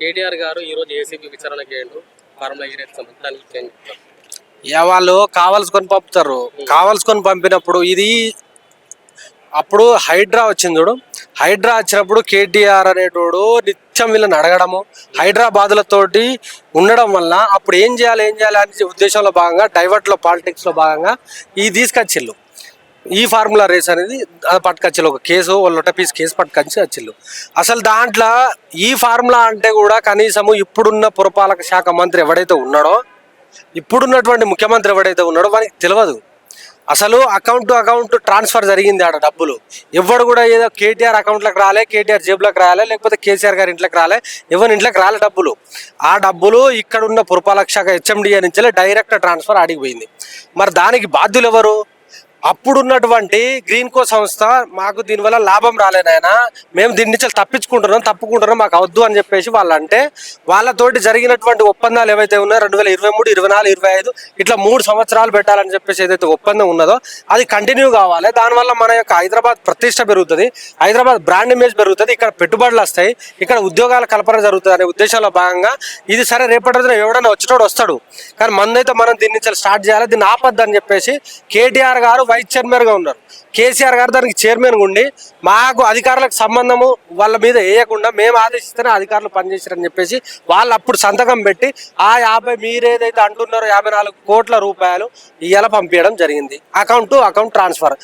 కేటీఆర్ గారు ఈ రోజు ఏసీబీ విచారణకి ఏంటో ఫార్ములా ఈ రేట్ సంబంధించి వాళ్ళు కావాల్సుకొని పంపుతారు. కావాల్సుకొని పంపినప్పుడు ఇది అప్పుడు హైడ్రా వచ్చింది చూడు. హైడ్రా వచ్చినప్పుడు కేటీఆర్ అనేటోడు నిత్యం వీళ్ళని అడగడము, హైదరాబాదులతోటి ఉండడం వల్ల అప్పుడు ఏం చేయాలి అనే ఉద్దేశంలో భాగంగా డైవర్ట్లో పాలిటిక్స్లో భాగంగా ఇది తీసుకొచ్చిళ్ళు. ఈ ఫార్ములా రేస్ అనేది అది పట్టుకొచ్చిళ్ళు. ఒక కేసు వాళ్ళ పీస్ కేసు పట్టుకొచ్చి వచ్చిళ్ళు. అసలు దాంట్లో ఈ ఫార్ములా అంటే కూడా కనీసము ఇప్పుడున్న పురపాలక శాఖ మంత్రి ఎవడైతే ఉన్నాడో, ఇప్పుడున్నటువంటి ముఖ్యమంత్రి ఎవడైతే ఉన్నాడో వానికి తెలియదు. అసలు అకౌంట్ టు అకౌంట్ ట్రాన్స్ఫర్ జరిగింది ఆడ డబ్బులు. ఎవడు కూడా ఏదో కేటీఆర్ అకౌంట్లోకి రాలే, కేటీఆర్ జేబులోకి రాలే, లేకపోతే కేసీఆర్ గారి ఇంట్లోకి రాలే, ఎవరి ఇంట్లోకి రాలే డబ్బులు. ఆ డబ్బులు ఇక్కడున్న పురపాలక శాఖ హెచ్ఎండిఏ నుంచి డైరెక్ట్ ట్రాన్స్ఫర్ ఆడిపోయింది. మరి దానికి బాధ్యులు ఎవరు? అప్పుడున్నటువంటి గ్రీన్కో సంస్థ మాకు దీనివల్ల లాభం రాలేనాయనా, మేము దీని నుంచి తప్పుకుంటున్నాం, మాకు అవద్దు అని చెప్పేసి వాళ్ళంటే వాళ్ళతోటి జరిగినటువంటి ఒప్పందాలు ఏవైతే ఉన్నాయో 2023, 24, 25 ఇట్లా 3 సంవత్సరాలు పెట్టాలని చెప్పేసి ఏదైతే ఒప్పందం ఉన్నదో అది కంటిన్యూ కావాలి. దానివల్ల మన యొక్క హైదరాబాద్ ప్రతిష్ట పెరుగుతుంది, హైదరాబాద్ బ్రాండ్ ఇమేజ్ పెరుగుతుంది, ఇక్కడ పెట్టుబడులు వస్తాయి, ఇక్కడ ఉద్యోగాల కల్పన జరుగుతుంది అనే ఉద్దేశంలో భాగంగా ఇది సరే రేపటి రోజున ఎవడైనా వచ్చేటోడు వస్తాడు, కానీ మందైతే మనం దీని నుంచి స్టార్ట్ చేయాలి, దీన్ని ఆపద్దు అని చెప్పేసి కేటీఆర్ గారు వైస్ చైర్మన్గా ఉన్నారు. కేసీఆర్ గారు దానికి చైర్మన్గా ఉండి మాకు అధికారులకు సంబంధము వాళ్ళ మీద వేయకుండా మేము ఆదేశిస్తేనే అధికారులు పనిచేసారని చెప్పేసి వాళ్ళు అప్పుడు సంతకం పెట్టి ఆ 50 మీరేదైతే అంటున్నారో 54 కోట్ల రూపాయలు ఇవాళ పంపించడం జరిగింది. Account to account transfer.